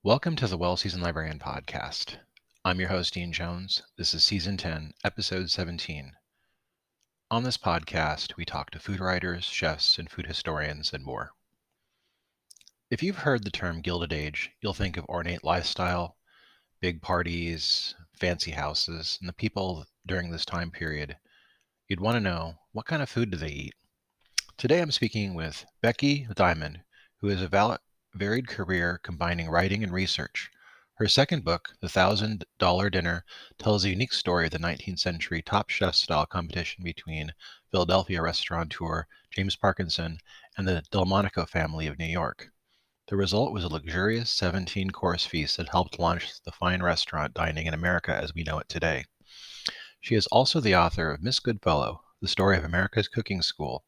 Welcome to the Well Seasoned Librarian Podcast. I'm your host, Dean Jones. This is Season 10, Episode 17. On this podcast, we talk to food writers, chefs, and food historians, and more. If you've heard the term Gilded Age, you'll think of ornate lifestyle, big parties, fancy houses, and the people during this time period. You'd want to know, what kind of food do they eat? Today I'm speaking with Becky Diamond, who has a varied career combining writing and research. Her second book, The $1,000 Dinner, tells a unique story of the 19th century Top Chef-style competition between Philadelphia restaurateur James Parkinson and the Delmonico family of New York. The result was a luxurious 17-course feast that helped launch the fine restaurant dining in America as we know it today. She is also the author of Miss Goodfellow, the story of America's cooking school.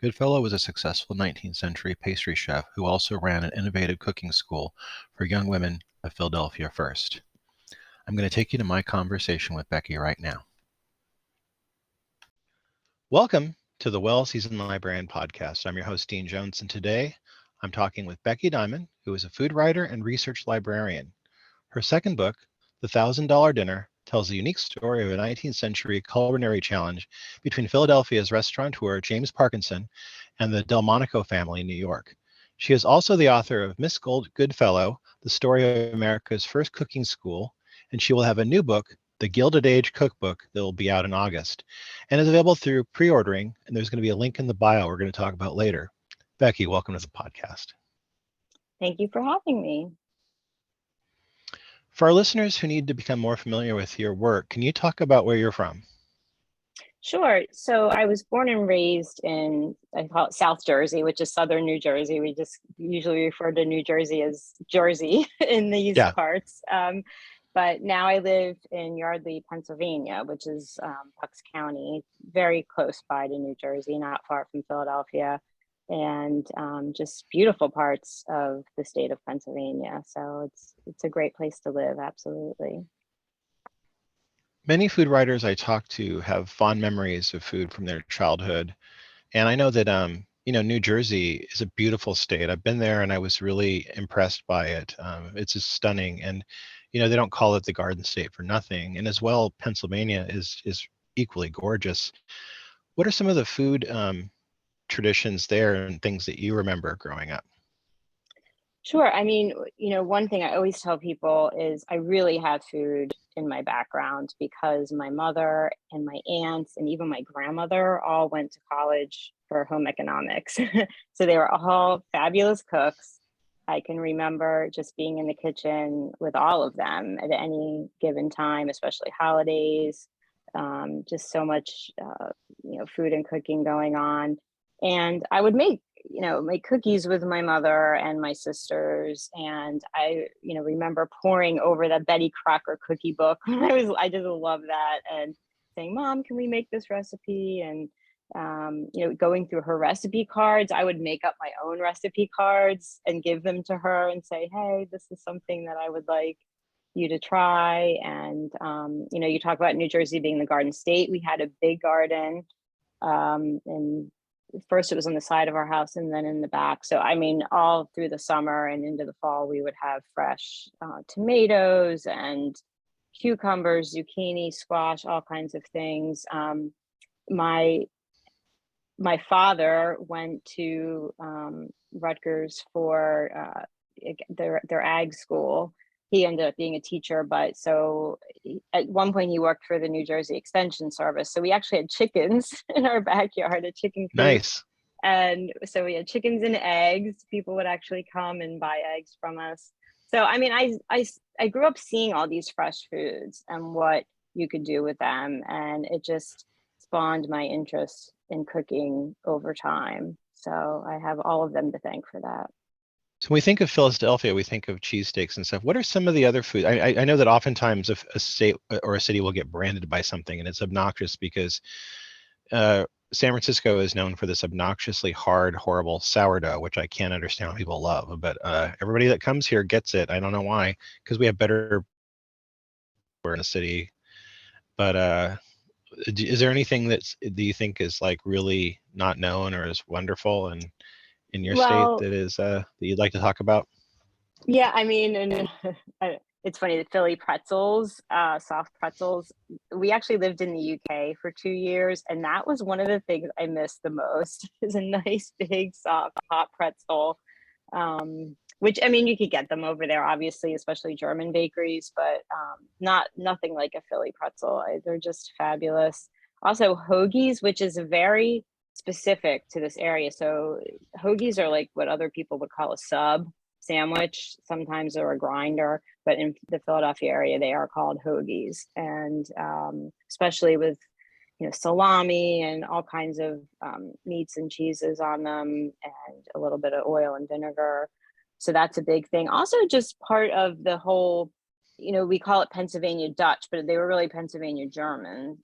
Goodfellow was a successful 19th century pastry chef who also ran an innovative cooking school for young women of Philadelphia first. I'm going to take you to my conversation with Becky right now. Welcome to the Well Seasoned Librarian Podcast. I'm your host, Dean Jones, and today I'm talking with Becky Diamond, who is a food writer and research librarian. Her second book, The $1,000 Dinner, tells a unique story of a 19th century culinary challenge between Philadelphia's restaurateur James Parkinson and the Delmonico family in New York. She is also the author of Miss Goodfellow, the story of America's first cooking school, and she will have a new book, The Gilded Age Cookbook, that will be out in August, and is available through pre-ordering, and there's going to be a link in the bio we're going to talk about later. Becky, welcome to the podcast. Thank you for having me. For our listeners who need to become more familiar with your work, can you talk about where you're from? Sure. So I was born and raised in, I call it South Jersey, which is southern New Jersey. We just usually refer to New Jersey as Jersey in these parts. But now I live in Yardley, Pennsylvania, which is Bucks County, very close by to New Jersey, not far from Philadelphia, and just beautiful parts of the state of Pennsylvania. So it's a great place to live, absolutely. Many food writers I talk to have fond memories of food from their childhood. And I know that, New Jersey is a beautiful state. I've been there and I was really impressed by it. It's just stunning. And, they don't call it the Garden State for nothing. And as well, Pennsylvania is equally gorgeous. What are some of the food traditions there and things that you remember growing up? Sure. I mean, one thing I always tell people is I really have food in my background because my mother and my aunts and even my grandmother all went to college for home economics. So they were all fabulous cooks. I can remember just being in the kitchen with all of them at any given time, especially holidays. Just so much, food and cooking going on. And I would make cookies with my mother and my sisters. And I, remember poring over the Betty Crocker cookie book. I just love that. And saying, Mom, can we make this recipe? And, going through her recipe cards, I would make up my own recipe cards and give them to her and say, hey, this is something that I would like you to try. And, you talk about New Jersey being the Garden State. We had a big garden. And first it was on the side of our house and then in the back. So, all through the summer and into the fall, we would have fresh tomatoes and cucumbers, zucchini, squash, all kinds of things. My father went to Rutgers for their ag school. He ended up being a teacher, but at one point he worked for the New Jersey Extension Service. So we actually had chickens in our backyard, a chicken coop. Nice. And so we had chickens and eggs. People would actually come and buy eggs from us. So, I grew up seeing all these fresh foods and what you could do with them. And it just spawned my interest in cooking over time. So I have all of them to thank for that. So when we think of Philadelphia, we think of cheesesteaks and stuff. What are some of the other foods? I know that oftentimes a state or a city will get branded by something and it's obnoxious because San Francisco is known for this obnoxiously hard, horrible sourdough, which I can't understand how people love. But everybody that comes here gets it. I don't know why, because we have better in the city. But is there anything do you think is like really not known or is wonderful and in your state that is that you'd like to talk about? Yeah, I mean, and it's funny, the Philly pretzels, soft pretzels. We actually lived in the UK for 2 years, and that was one of the things I missed the most is a nice big soft hot pretzel. Which I mean, you could get them over there, obviously, especially German bakeries, but nothing like a Philly pretzel. They're just fabulous. Also, hoagies, which is very specific to this area. So hoagies are like what other people would call a sub sandwich, sometimes or a grinder, but in the Philadelphia area, they are called hoagies, and especially with salami and all kinds of meats and cheeses on them, and a little bit of oil and vinegar. So that's a big thing. Also, just part of the whole, we call it Pennsylvania Dutch, but they were really Pennsylvania German.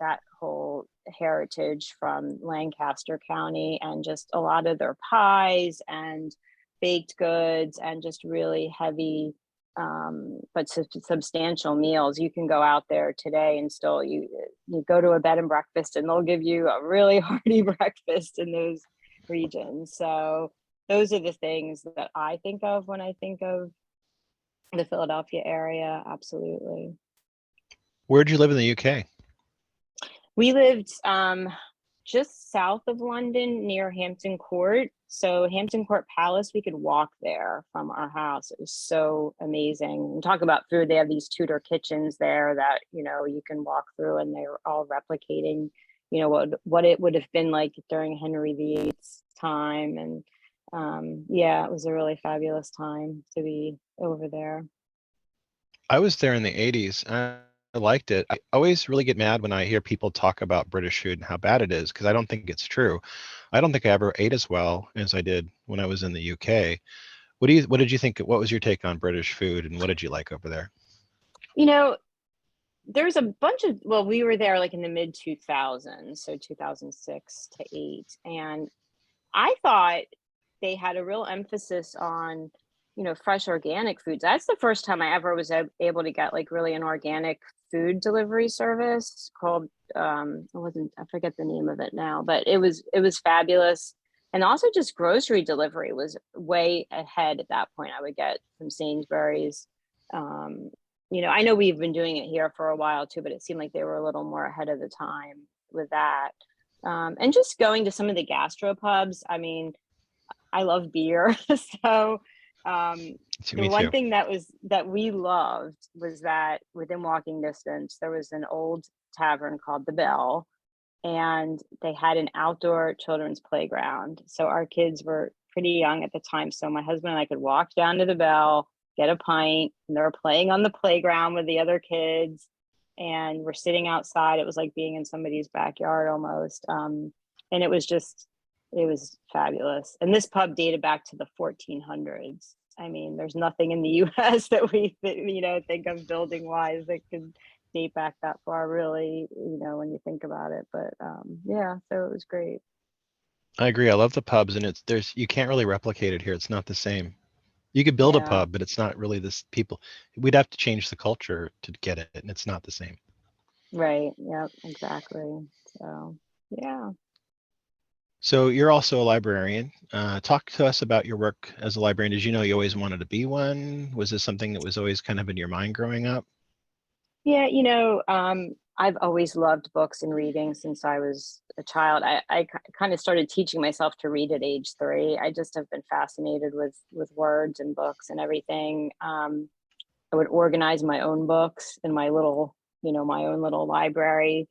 That whole heritage from Lancaster County, and just a lot of their pies and baked goods, and just really heavy but substantial meals. You can go out there today and still you go to a bed and breakfast, and they'll give you a really hearty breakfast in those regions. So those are the things that I think of when I think of the Philadelphia area. Absolutely. Where'd you live in the UK? We lived just south of London near Hampton Court. So Hampton Court Palace, we could walk there from our house. It was so amazing. And talk about food. They have these Tudor kitchens there that, you can walk through, and they're all replicating, what it would have been like during Henry VIII's time. And yeah, it was a really fabulous time to be over there. I was there in the 80s. I liked it. I always really get mad when I hear people talk about British food and how bad it is, because I don't think it's true. I don't think I ever ate as well as I did when I was in the UK. What did you think? What was your take on British food, and what did you like over there? There's a bunch of, well, we were there like in the mid 2000s, so 2006 to 8. And I thought they had a real emphasis on, fresh organic foods. That's the first time I ever was able to get like really an organic food delivery service called, I forget the name of it now, but it was fabulous. And also just grocery delivery was way ahead at that point. I would get from Sainsbury's. I know we've been doing it here for a while too, but it seemed like they were a little more ahead of the time with that. And just going to some of the gastropubs. I mean, I love beer. So the one thing that we loved was that within walking distance, there was an old tavern called the Bell, and they had an outdoor children's playground. So our kids were pretty young at the time. So my husband and I could walk down to the Bell, get a pint, and they were playing on the playground with the other kids. And we're sitting outside. It was like being in somebody's backyard almost. And it was fabulous. And this pub dated back to the 1400s. I mean, there's nothing in the US that we, think of building wise that could date back that far, really, when you think about it. But yeah, so it was great. I agree. I love the pubs, and you can't really replicate it here. It's not the same. You could build a pub, but it's not really this people. We'd have to change the culture to get it, and it's not the same. Right. Yep. Exactly. So, yeah. So you're also a librarian. Talk to us about your work as a librarian. Did you know you always wanted to be one? Was this something that was always kind of in your mind growing up? Yeah, I've always loved books and reading since I was a child. I kind of started teaching myself to read at age 3. I just have been fascinated with words and books and everything. I would organize my own books in my little, my own little library.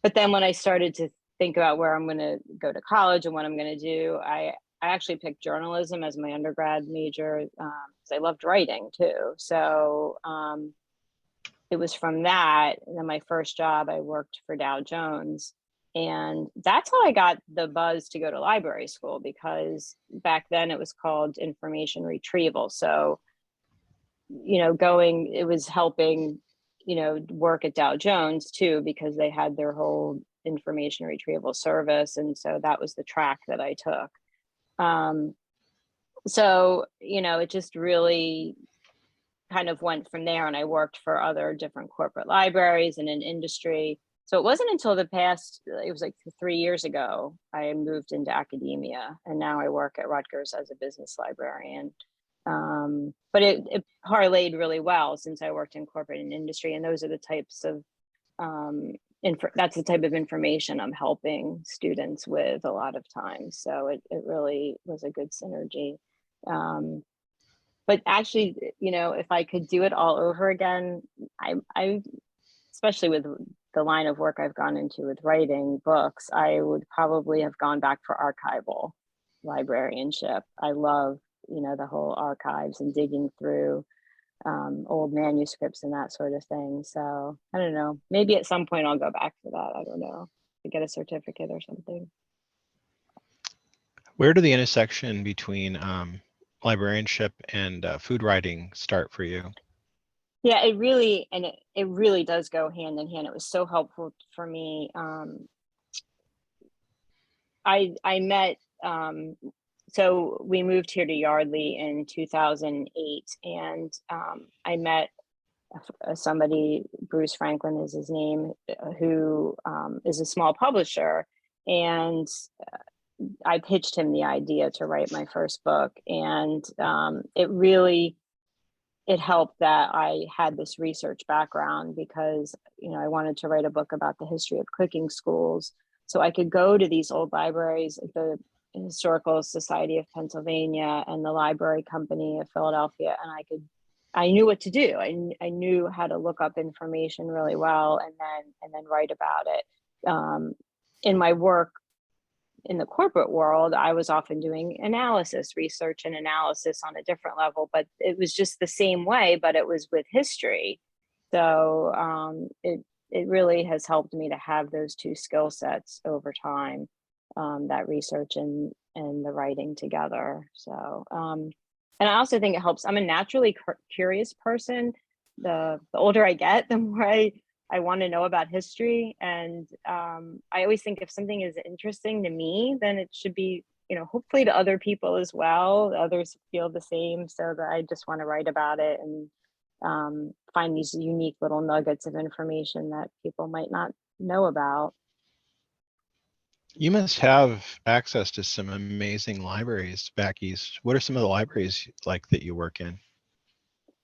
But then when I started to think about where I'm going to go to college and what I'm going to do, I actually picked journalism as my undergrad major because I loved writing too. So it was from that. And then my first job, I worked for Dow Jones. And that's how I got the buzz to go to library school, because back then it was called information retrieval. So, it was helping, work at Dow Jones too, because they had their whole information retrieval service. And so that was the track that I took. So, it just really kind of went from there, and I worked for other different corporate libraries and in industry. So it wasn't until it was like 3 years ago, I moved into academia, and now I work at Rutgers as a business librarian. But it parlayed really well since I worked in corporate and industry, and those are the types of that's the type of information I'm helping students with a lot of times. So it really was a good synergy. But actually, if I could do it all over again, I especially with the line of work I've gone into with writing books, I would probably have gone back for archival librarianship. I love, the whole archives and digging through old manuscripts and that sort of thing. So I don't know, maybe at some point I'll go back for that. I don't know, to get a certificate or something. Where do the intersection between librarianship and food writing start for you? Yeah, it really does go hand in hand. It was so helpful for me. I met, so we moved here to Yardley in 2008, and I met somebody, Bruce Franklin is his name, who is a small publisher, and I pitched him the idea to write my first book, and it helped that I had this research background, because I wanted to write a book about the history of cooking schools, so I could go to these old libraries, the Historical Society of Pennsylvania and the Library Company of Philadelphia, and I knew what to do. I knew how to look up information really well, and then write about it. In my work in the corporate world, I was often doing research and analysis on a different level, but it was just the same way, but it was with history. So it really has helped me to have those two skill sets over time, that research and the writing together. So, and I also think it helps. I'm a naturally curious person. The older I get, the more I want to know about history. And I always think if something is interesting to me, then it should be, hopefully to other people as well. Others feel the same. So that I just want to write about it and find these unique little nuggets of information that people might not know about. You must have access to some amazing libraries back east. What are some of the libraries like that you work in?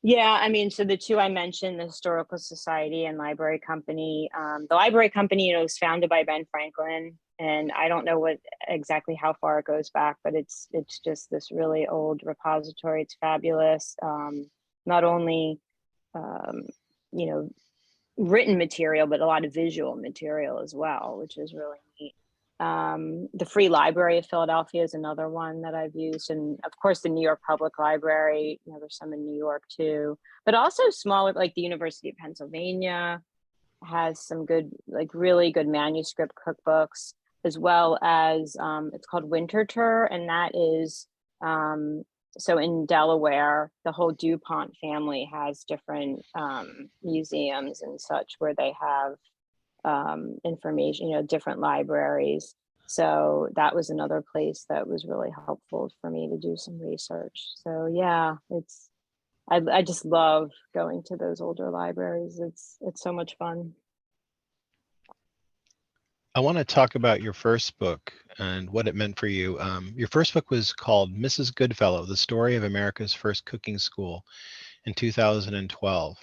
Yeah, I mean, so the two I mentioned, the Historical Society and Library Company. The Library Company, was founded by Ben Franklin, and I don't know exactly how far it goes back, but it's just this really old repository. It's fabulous. Not only, written material, but a lot of visual material as well, which is really neat. The Free Library of Philadelphia is another one that I've used. And of course, the New York Public Library, there's some in New York too, but also smaller, like the University of Pennsylvania has some good, like really good manuscript cookbooks, as well as it's called Winter Tour. And that is, so in Delaware, the whole DuPont family has different museums and such where they have information, different libraries. So that was another place that was really helpful for me to do some research. So yeah, I just love going to those older libraries. It's so much fun. I want to talk about your first book and what it meant for you. Your first book was called Mrs. Goodfellow, The Story of America's First Cooking School in 2012.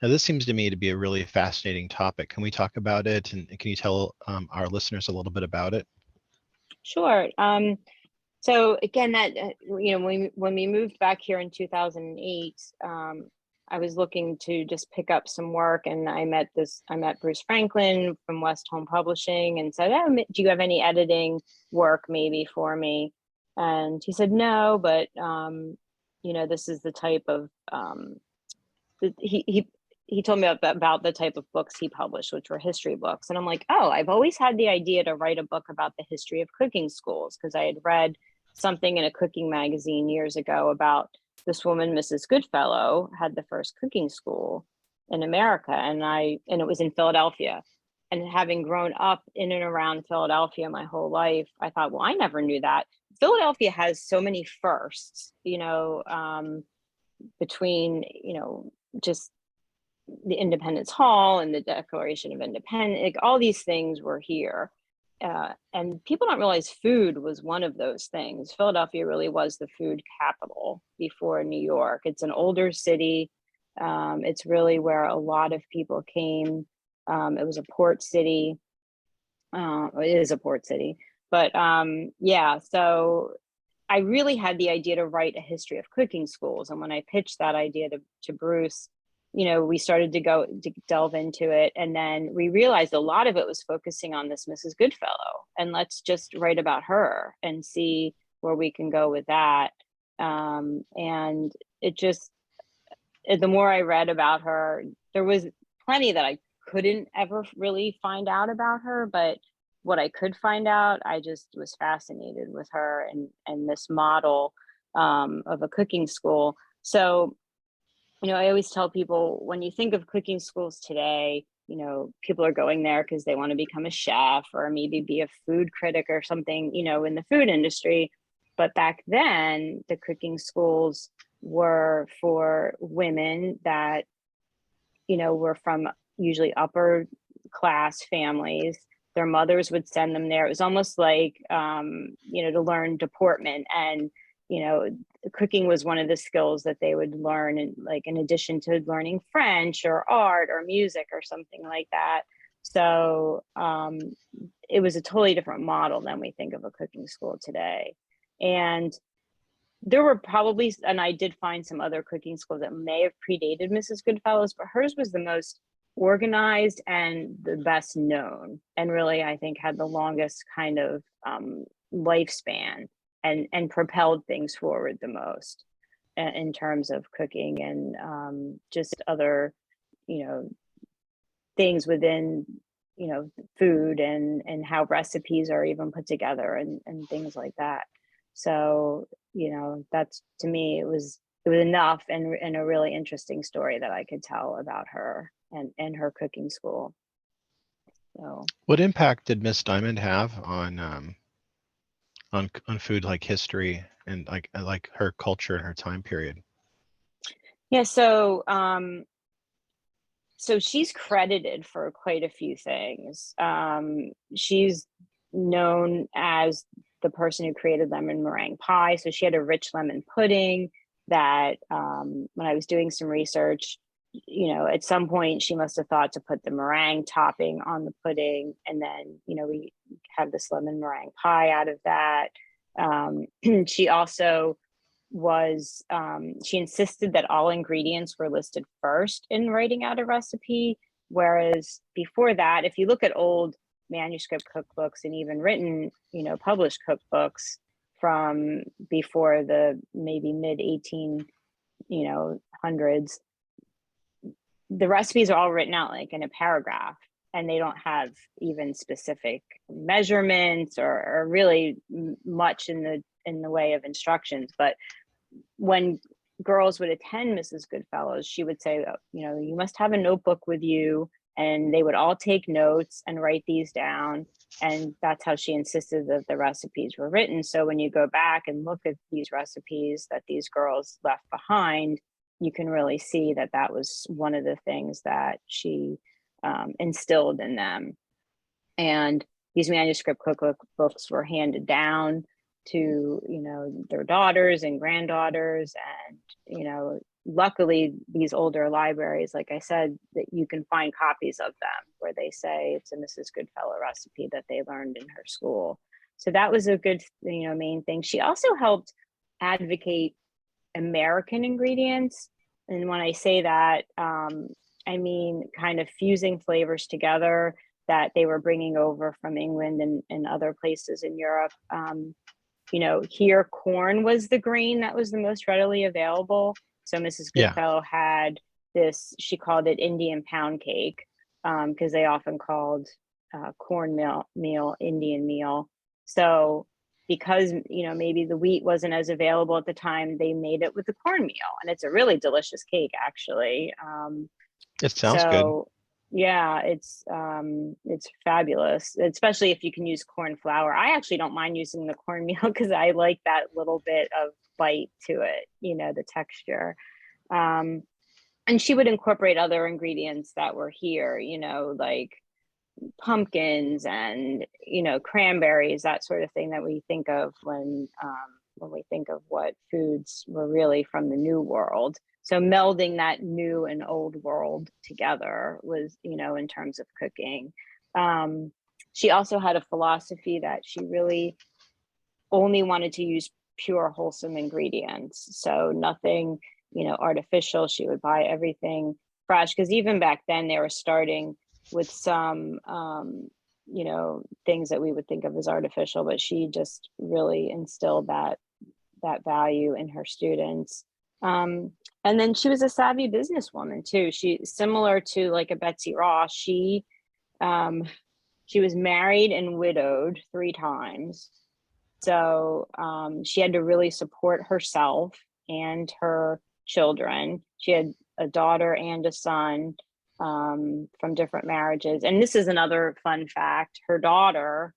Now, this seems to me to be a really fascinating topic. Can we talk about it? And can you tell our listeners a little bit about it? Sure. So again, that, when we moved back here in 2008, I was looking to just pick up some work, and I met Bruce Franklin from West Home Publishing and said, "Oh, do you have any editing work maybe for me?" And he said, "No, but this is the type of," he told me about the type of books he published, which were history books. And I'm like, oh, I've always had the idea to write a book about the history of cooking schools, because I had read something in a cooking magazine years ago about this woman, Mrs. Goodfellow, had the first cooking school in America, and it was in Philadelphia. And having grown up in and around Philadelphia my whole life, I thought, well, I never knew that. Philadelphia has so many firsts, between, just the Independence Hall and the Declaration of Independence, like all these things were here. and people don't realize food was one of those things. Philadelphia really was the food capital before New York. It's an older city. It's really where a lot of people came. It was a port city. It is a port city. But yeah, so I really had the idea to write a history of cooking schools. And when I pitched that idea to Bruce, we started to delve into it. And then we realized a lot of it was focusing on this Mrs. Goodfellow. And let's just write about her and see where we can go with that. And it just, the more I read about her, there was plenty that I couldn't ever really find out about her, but what I could find out, I just was fascinated with her and this model of a cooking school. So, I always tell people, when you think of cooking schools today, people are going there because they want to become a chef or maybe be a food critic or something, in the food industry. But back then, the cooking schools were for women that, were from usually upper class families. Their mothers would send them there. It was almost like, to learn deportment. And, cooking was one of the skills that they would learn, and like in addition to learning French or art or music or something like that. So it was a totally different model than we think of a cooking school today. And there were probably, and I did find some other cooking schools that may have predated Mrs. Goodfellow's, but hers was the most organized and the best known, and really, I think, had the longest kind of lifespan and propelled things forward the most in terms of cooking and just other, things within, food and how recipes are even put together and things like that. So, that's, to me, it was enough and a really interesting story that I could tell about her and her cooking school. So, what impact did Miss Diamond have on food, like history and like her culture and her time period? yeah, so she's credited for quite a few things. She's known as the person who created lemon meringue pie. So she had a rich lemon pudding that when I was doing some research, at some point she must have thought to put the meringue topping on the pudding. And then, we have this lemon meringue pie out of that. She also she insisted that all ingredients were listed first in writing out a recipe. Whereas before that, if you look at old manuscript cookbooks and even written, published cookbooks from before the maybe mid 1800s, the recipes are all written out like in a paragraph, and they don't have even specific measurements or really much in the way of instructions. But when girls would attend Mrs. Goodfellow's, she would say, you must have a notebook with you, and they would all take notes and write these down. And that's how she insisted that the recipes were written. So when you go back and look at these recipes that these girls left behind, you can really see that that was one of the things that she instilled in them. And these manuscript cookbooks were handed down to, their daughters and granddaughters. And, luckily, these older libraries, like I said, that you can find copies of them where they say it's a Mrs. Goodfellow recipe that they learned in her school. So that was a good, main thing. She also helped advocate American ingredients. And when I say that, I mean kind of fusing flavors together that they were bringing over from England and other places in Europe. Here, corn was the grain that was the most readily available. So Mrs. Goodfellow had this, she called it Indian pound cake, because they often called corn meal Indian meal. So because, maybe the wheat wasn't as available at the time, they made it with the cornmeal. And it's a really delicious cake, actually. It sounds good. Yeah, it's fabulous, especially if you can use corn flour. I actually don't mind using the cornmeal because I like that little bit of bite to it, the texture. And she would incorporate other ingredients that were here, like pumpkins and, cranberries, that sort of thing that we think of when we think of what foods were really from the New World. So melding that new and old world together was, in terms of cooking. She also had a philosophy that she really only wanted to use pure, wholesome ingredients. So nothing, artificial. She would buy everything fresh, because even back then they were starting with some, things that we would think of as artificial, but she just really instilled that value in her students. And then she was a savvy businesswoman too. She, similar to like a Betsy Ross, she was married and widowed 3 times. So she had to really support herself and her children. She had a daughter and a son from different marriages. And this is another fun fact. Her daughter,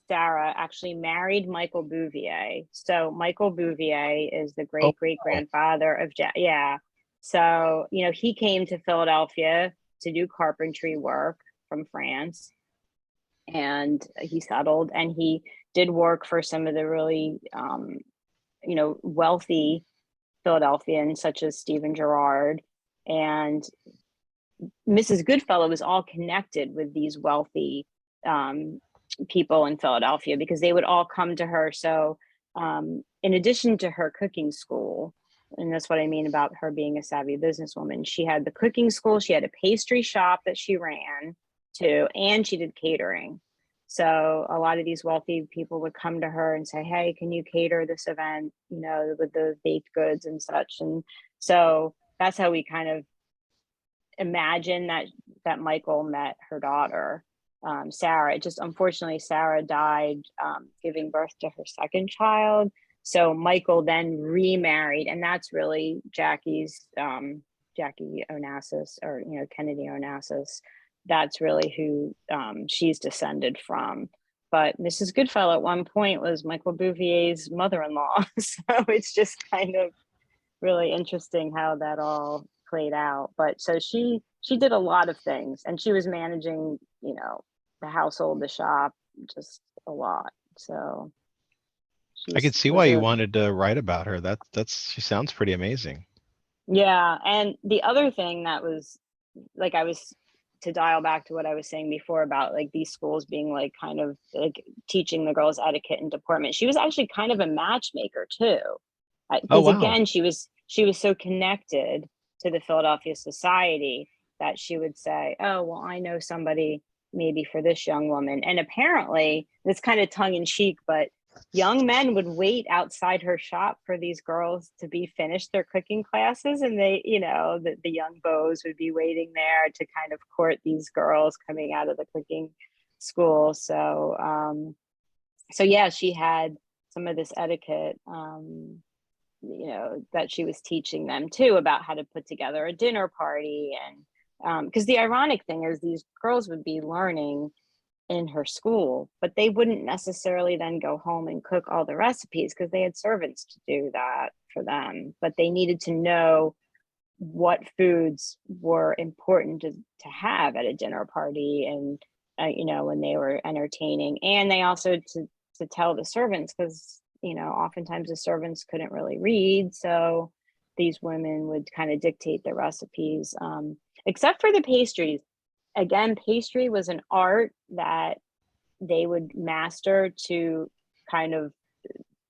Sarah, actually married Michael Bouvier. So Michael Bouvier is the great-great-grandfather of yeah. So, he came to Philadelphia to do carpentry work from France. And he settled, and he did work for some of the really, wealthy Philadelphians, such as Stephen Girard. And Mrs. Goodfellow was all connected with these wealthy people in Philadelphia, because they would all come to her. So in addition to her cooking school, and that's what I mean about her being a savvy businesswoman, she had the cooking school, she had a pastry shop that she ran too, and she did catering. So a lot of these wealthy people would come to her and say, hey, can you cater this event, with the baked goods and such. And so that's how we kind of imagine that Michael met her daughter, Sarah. It just, unfortunately, Sarah died giving birth to her second child. So Michael then remarried, and that's really Jackie Onassis, or Kennedy Onassis. That's really who she's descended from. But Mrs. Goodfellow at one point was Michael Bouvier's mother-in-law. So it's just kind of really interesting how that all played out. But so she did a lot of things, and she was managing, the household, the shop, just a lot. So I could see why you wanted to write about her. She sounds pretty amazing. Yeah. And the other thing that was, like, I was, to dial back to what I was saying before about like these schools being like kind of like teaching the girls etiquette and deportment, she was actually kind of a matchmaker too. Because wow. Again, she was so connected to the Philadelphia society that she would say, oh, well, I know somebody maybe for this young woman. And apparently, it's kind of tongue in cheek, but young men would wait outside her shop for these girls to be finished their cooking classes. And they, the young beaux would be waiting there to kind of court these girls coming out of the cooking school. So, yeah, she had some of this etiquette, that she was teaching them too, about how to put together a dinner party. And because the ironic thing is, these girls would be learning in her school, but they wouldn't necessarily then go home and cook all the recipes, because they had servants to do that for them. But they needed to know what foods were important to have at a dinner party, and when they were entertaining. And they also to tell the servants, because oftentimes the servants couldn't really read, so these women would kind of dictate the recipes, except for the pastries. Again, pastry was an art that they would master to kind of,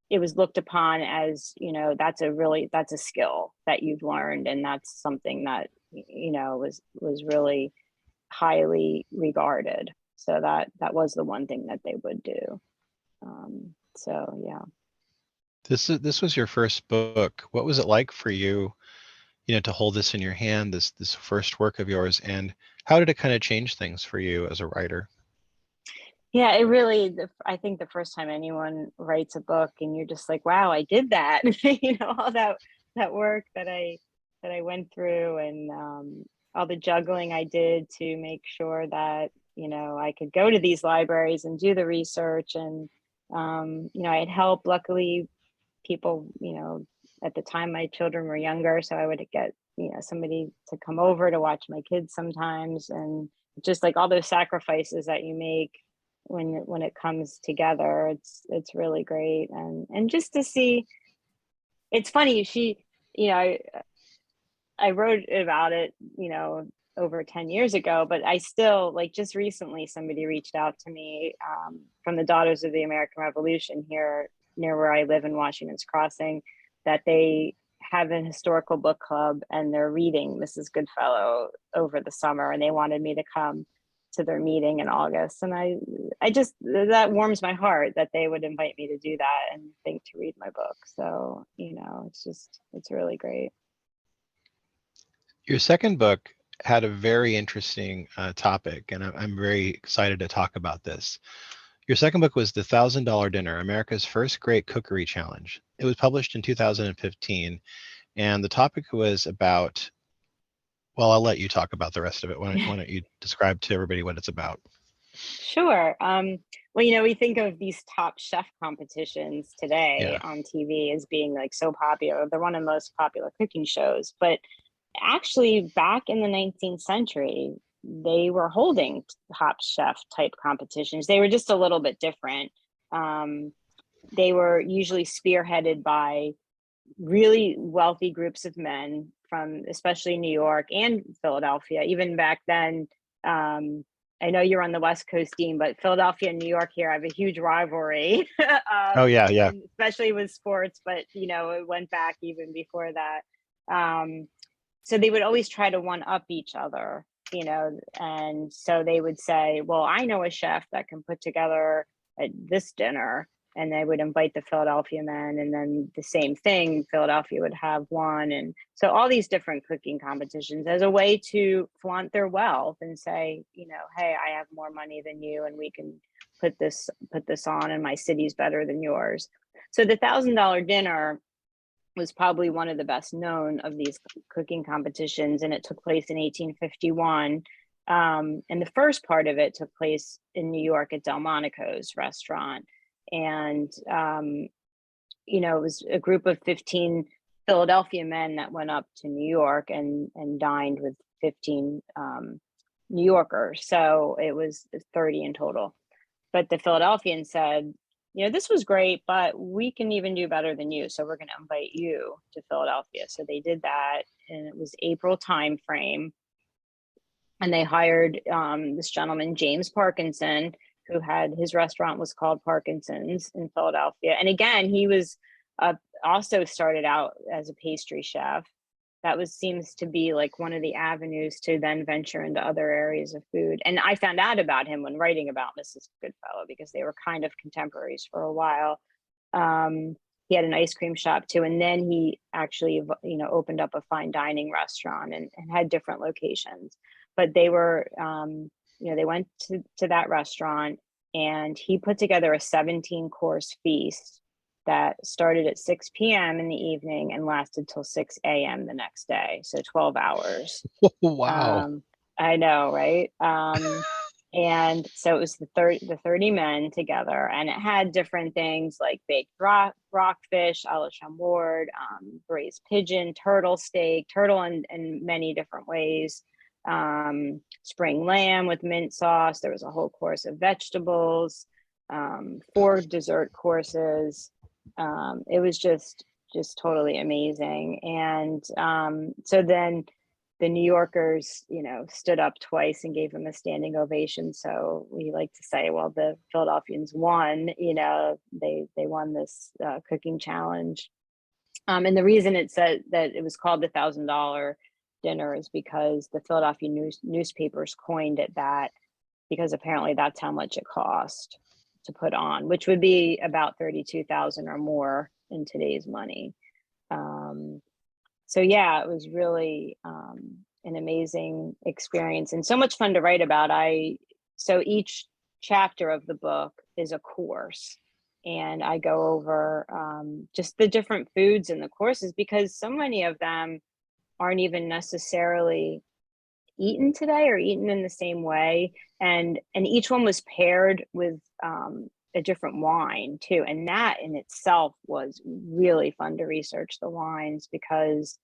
it was looked upon as, that's a skill that you've learned. And that's something that, was really highly regarded. So that was the one thing that they would do. So, yeah. This was your first book. What was it like for you, to hold this in your hand, this first work of yours, and how did it kind of change things for you as a writer? Yeah, it really, I think the first time anyone writes a book and you're just like, wow, I did that, all that work that I went through, and all the juggling I did to make sure that, I could go to these libraries and do the research. And, I had help, luckily, people, at the time my children were younger, so I would get, somebody to come over to watch my kids sometimes. And just like all those sacrifices that you make when it comes together, it's really great. And just to see, it's funny, I wrote about it, over 10 years ago, but I still, like, just recently somebody reached out to me from the Daughters of the American Revolution here near where I live in Washington's Crossing, that they have an historical book club and they're reading Mrs. Goodfellow over the summer, and they wanted me to come to their meeting in August. And I just, that warms my heart that they would invite me to do that and think to read my book. So, it's really great. Your second book had a very interesting topic, and I'm very excited to talk about this. Your second book was The $1,000 Dinner, America's First Great Cookery Challenge. It was published in 2015, and the topic was about, well, I'll let you talk about the rest of it. Why don't you describe to everybody what it's about? Sure. Well, we think of these top chef competitions today on TV as being like so popular. They're one of the most popular cooking shows, but actually back in the 19th century, they were holding top chef type competitions. They were just a little bit different. They were usually spearheaded by really wealthy groups of men from especially New York and Philadelphia. Even back then, I know you're on the West Coast, Dean, but Philadelphia and New York here have a huge rivalry. Oh, yeah. Especially with sports, but, it went back even before that. So they would always try to one up each other, and so they would say, well, I know a chef that can put together this dinner, and they would invite the Philadelphia men, and then the same thing, Philadelphia would have one. And so all these different cooking competitions as a way to flaunt their wealth and say, hey, I have more money than you, and we can put this on, and my city's better than yours. So the $1,000 dinner was probably one of the best known of these cooking competitions, and it took place in 1851. And the first part of it took place in New York at Delmonico's restaurant. And, it was a group of 15 Philadelphia men that went up to New York and dined with 15 New Yorkers. So it was 30 in total. But the Philadelphians said, this was great, but we can even do better than you. So we're going to invite you to Philadelphia. So they did that, and it was April time frame. And they hired this gentleman, James Parkinson, who had, his restaurant was called Parkinson's in Philadelphia. And again, he was also started out as a pastry chef. That seems to be like one of the avenues to then venture into other areas of food. And I found out about him when writing about Mrs. Goodfellow, because they were kind of contemporaries for a while. He had an ice cream shop too. And then he actually, opened up a fine dining restaurant and had different locations. But they were, they went to that restaurant, and he put together a 17-course feast that started at 6 p.m. in the evening and lasted till 6 a.m. the next day. So 12 hours. Wow. I know, right? And so it was the 30 men together, and it had different things like baked rockfish, a la Chambord, braised pigeon, turtle in many different ways. Spring lamb with mint sauce. There was a whole course of vegetables, 4 dessert courses. It was just totally amazing. And so then the New Yorkers, stood up twice and gave him a standing ovation. So we like to say, well, the Philadelphians won. They won this cooking challenge. And the reason it said that it was called the $1,000 dinner is because the Philadelphia newspapers coined it that, because apparently that's how much it cost to put on, which would be about $32,000 or more in today's money. So yeah, it was really an amazing experience and so much fun to write about. So each chapter of the book is a course, and I go over just the different foods in the courses, because so many of them aren't even necessarily eaten today or eaten in the same way. And each one was paired with a different wine too. And that in itself was really fun to research the wines, because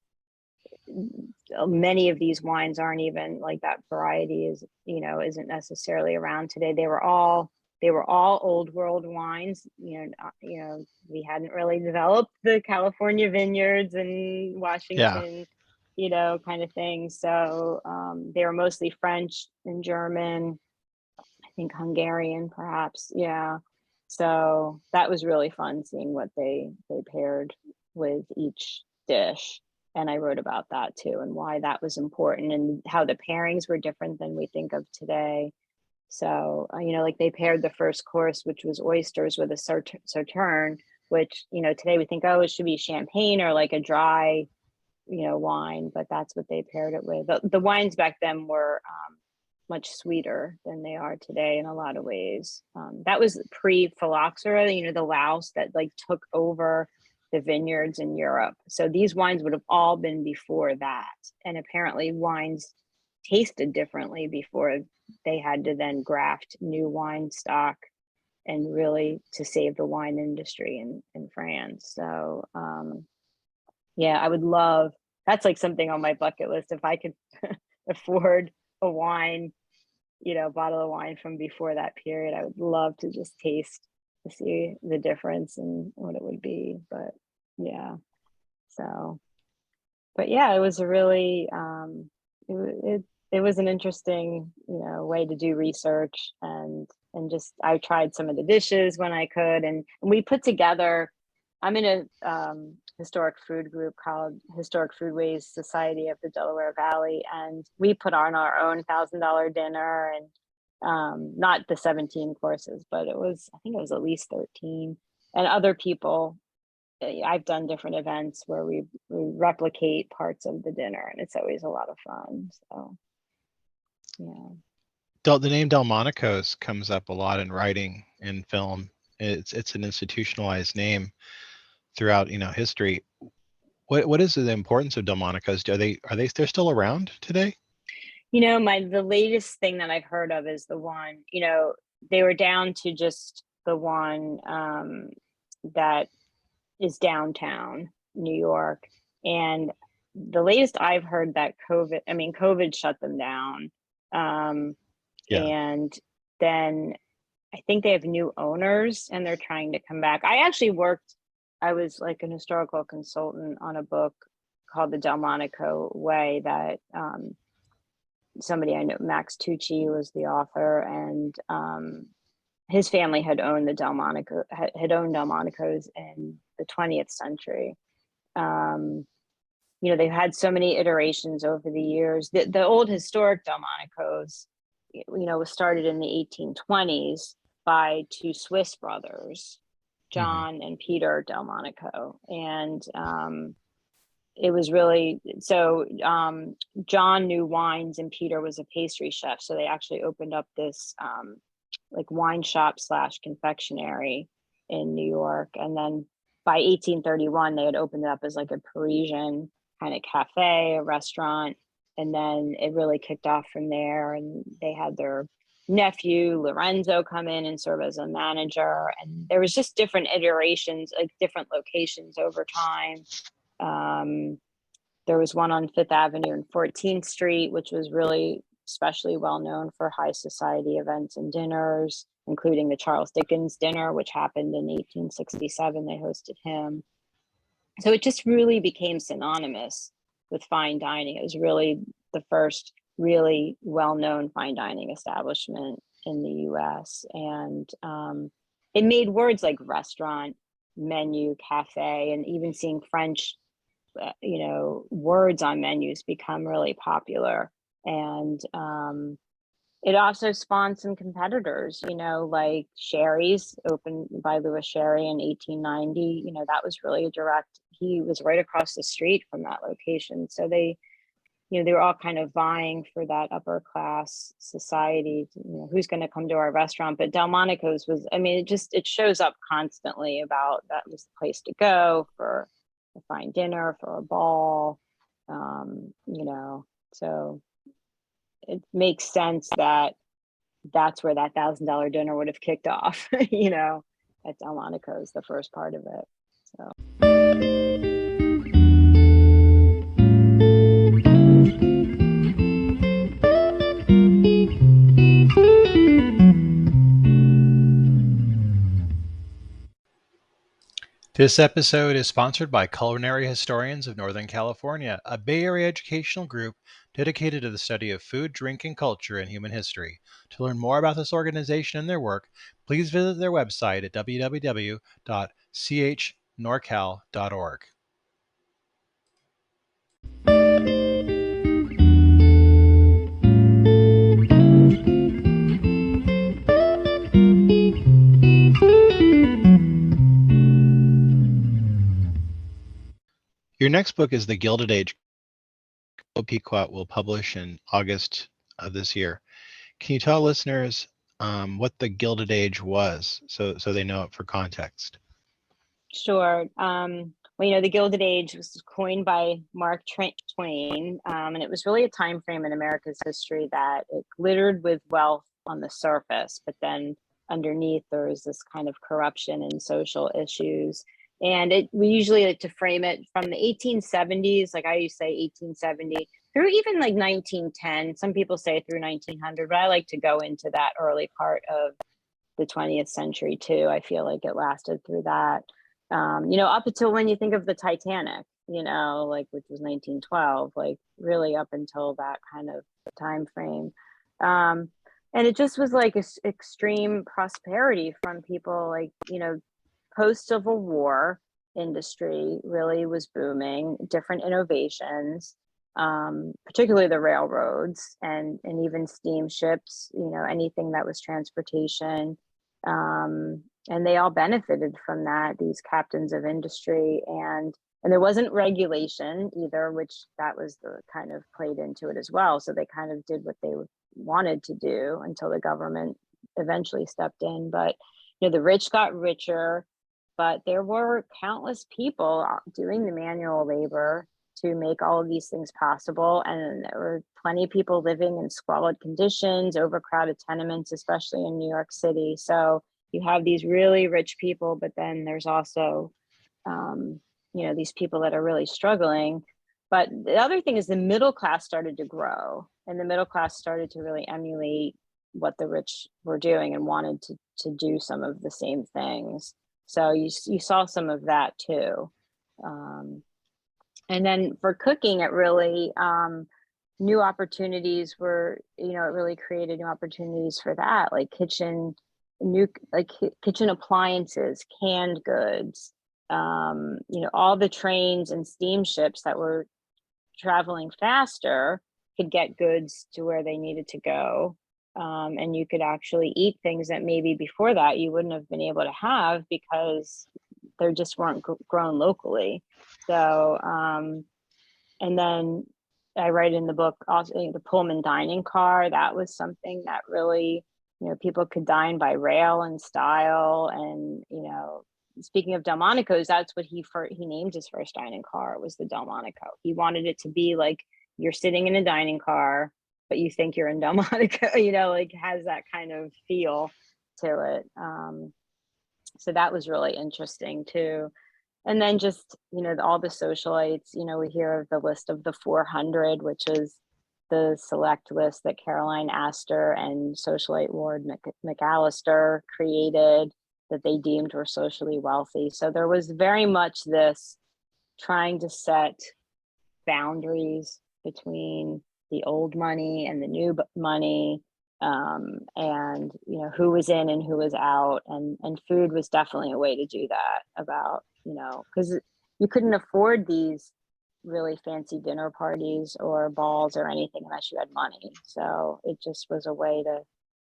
many of these wines aren't even like that variety is, isn't necessarily around today. They were all old world wines. We hadn't really developed the California vineyards and Washington, kind of thing. So they were mostly French and German, I think Hungarian perhaps. Yeah. So that was really fun seeing what they paired with each dish. And I wrote about that too, and why that was important, and how the pairings were different than we think of today. So, like they paired the first course, which was oysters, with a sauterne, which, today we think, oh, it should be champagne or like a dry, wine, but that's what they paired it with. The wines back then were much sweeter than they are today in a lot of ways. That was pre-phylloxera, the louse that like took over the vineyards in Europe. So these wines would have all been before that. And apparently wines tasted differently before they had to then graft new wine stock, and really to save the wine industry in France. So yeah, I would love, that's like something on my bucket list. If I could afford a wine, bottle of wine from before that period, I would love to just taste to see the difference and what it would be. But yeah, so, but yeah, it was a really, it was an interesting, way to do research, and just, I tried some of the dishes when I could, and we put together, I'm in a historic food group called Historic Foodways Society of the Delaware Valley, and we put on our own $1,000 dinner, and not the 17 courses, but I think it was at least 13, and other people. I've done different events where we replicate parts of the dinner, and it's always a lot of fun. So, yeah. The name Delmonico's comes up a lot in writing and film. It's an institutionalized name throughout history. What is the importance of Delmonico's? They're still around today? The latest thing that I've heard of is the one, they were down to just the one that is downtown New York. And the latest I've heard that COVID shut them down. And then I think they have new owners and they're trying to come back. I was like an historical consultant on a book called The Delmonico Way that somebody I know, Max Tucci, was the author, and his family had owned Delmonico's in the 20th century. They've had so many iterations over the years. The old historic Delmonico's, was started in the 1820s by two Swiss brothers, John and Peter Delmonico. And it was really, so John knew wines and Peter was a pastry chef. So they actually opened up this like wine shop / confectionery in New York. And then by 1831, they had opened it up as like a Parisian kind of cafe, a restaurant. And then it really kicked off from there. And they had their nephew, Lorenzo, come in and serve as a manager. And there was just different iterations, like different locations over time. There was one on Fifth Avenue and 14th Street, which was really especially well known for high society events and dinners, including the Charles Dickens dinner, which happened in 1867. They hosted him. So it just really became synonymous with fine dining. It was really the first really well-known fine dining establishment in the US. And it made words like restaurant, menu, cafe, and even seeing French, words on menus become really popular. And it also spawned some competitors, like Sherry's, opened by Louis Sherry in 1890. That was really he was right across the street from that location. So they were all kind of vying for that upper class society, who's going to come to our restaurant. But Delmonico's was, it shows up constantly about that was the place to go for a fine dinner, for a ball, so it makes sense that that's where that $1,000 dinner would have kicked off, at Delmonico's, the first part of it. So. This episode is sponsored by Culinary Historians of Northern California, a Bay Area educational group dedicated to the study of food, drink, and culture in human history. To learn more about this organization and their work, please visit their website at www.chnorcal.org. Your next book is The Gilded Age. Pequot will publish in August of this year. Can you tell listeners what the Gilded Age was, so they know it for context? Sure. Well, the Gilded Age was coined by Mark Twain, and it was really a time frame in America's history that it glittered with wealth on the surface, but then underneath there was this kind of corruption and social issues. And we usually like to frame it from the 1870s, like I used to say 1870, through even like 1910. Some people say through 1900, but I like to go into that early part of the 20th century too. I feel like it lasted through that. Up until when you think of the Titanic, like which was 1912, like really up until that kind of time frame. And it just was like extreme prosperity from people, like, post-Civil War industry really was booming, different innovations, particularly the railroads and even steamships, anything that was transportation. And they all benefited from that, these captains of industry, and there wasn't regulation either, which that was the kind of played into it as well. So they kind of did what they wanted to do until the government eventually stepped in. But the rich got richer, but there were countless people doing the manual labor to make all of these things possible. And there were plenty of people living in squalid conditions, overcrowded tenements, especially in New York City. So you have these really rich people, but then there's also, these people that are really struggling. But the other thing is the middle class started to grow, and the middle class started to really emulate what the rich were doing and wanted to do some of the same things. So you saw some of that too. And then for cooking, it really, new opportunities were, it really created new opportunities for that, like kitchen appliances, canned goods, all the trains and steamships that were traveling faster could get goods to where they needed to go. And you could actually eat things that maybe before that you wouldn't have been able to have because they just weren't grown locally. So, and then I write in the book also the Pullman dining car. That was something that really, people could dine by rail and style. And, speaking of Delmonico's, that's what he named his first dining car. It was the Delmonico. He wanted it to be like you're sitting in a dining car, but you think you're in Delmonico, like has that kind of feel to it. So that was really interesting too. And then just, all the socialites, we hear of the list of the 400, which is the select list that Caroline Astor and socialite Ward McAllister created that they deemed were socially wealthy. So there was very much this trying to set boundaries between the old money and the new money, and who was in and who was out, and food was definitely a way to do that, about because you couldn't afford these really fancy dinner parties or balls or anything unless you had money. So it just was a way to,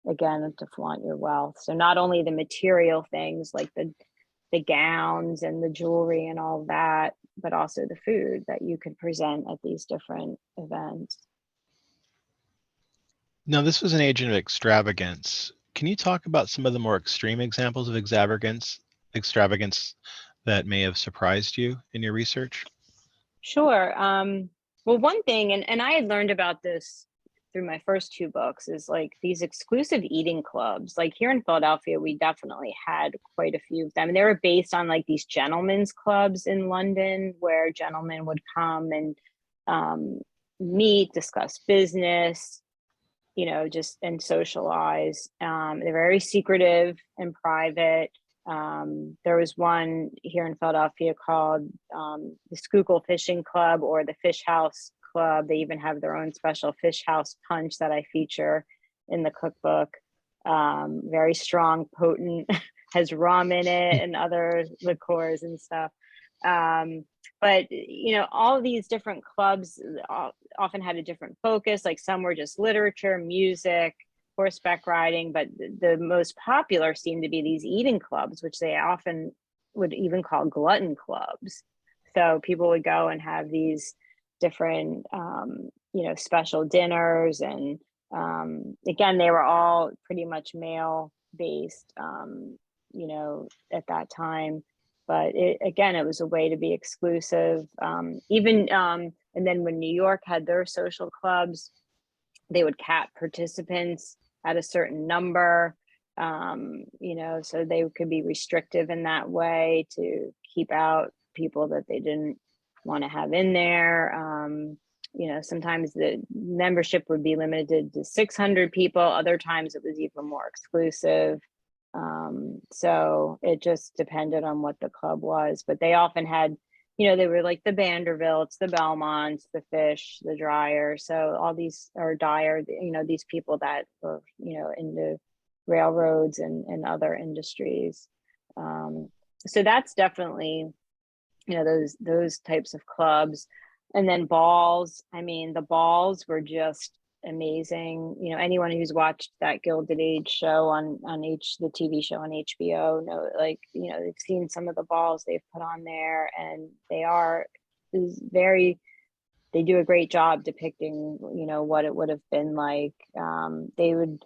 again, to flaunt your wealth. So not only the material things like the gowns and the jewelry and all that, but also the food that you could present at these different events. Now, this was an age of extravagance. Can you talk about some of the more extreme examples of extravagance that may have surprised you in your research? Sure. Well, one thing, and I had learned about this through my first two books, is like these exclusive eating clubs. Like here in Philadelphia, we definitely had quite a few of them. And they were based on like these gentlemen's clubs in London where gentlemen would come and meet, discuss business, just and socialize. They're very secretive and private. There was one here in Philadelphia called the Schuylkill Fishing Club or the Fish House Club. They even have their own special fish house punch that I feature in the cookbook. Very strong, potent, has rum in it and other liqueurs and stuff. But all of these different clubs often had a different focus. Like some were just literature, music, horseback riding, but the most popular seemed to be these eating clubs, which they often would even call glutton clubs. So people would go and have these different special dinners, and again, they were all pretty much male based at that time. But it was a way to be exclusive. And then when New York had their social clubs, they would cap participants at a certain number, so they could be restrictive in that way to keep out people that they didn't want to have in there. Sometimes the membership would be limited to 600 people. Other times it was even more exclusive. So it just depended on what the club was, but they often had, they were like the Vanderbilts, the Belmonts, the Fish, the Dryer. So all these are Dyer, these people that were, into railroads and other industries. So that's definitely, those types of clubs. And then balls. I mean, the balls were just amazing. Anyone who's watched that Gilded Age show on the TV show on HBO they've seen some of the balls they've put on there, and they do a great job depicting what it would have been like. They would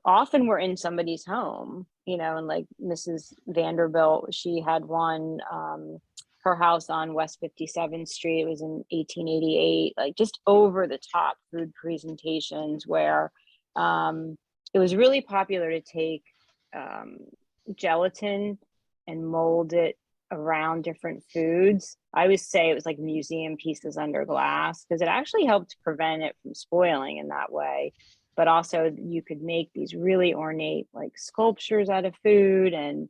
often were in somebody's home, and like Mrs. Vanderbilt, she had one, her house on West 57th Street. It was in 1888, like just over the top food presentations where it was really popular to take gelatin and mold it around different foods. I always say it was like museum pieces under glass, because it actually helped prevent it from spoiling in that way. But also you could make these really ornate like sculptures out of food, and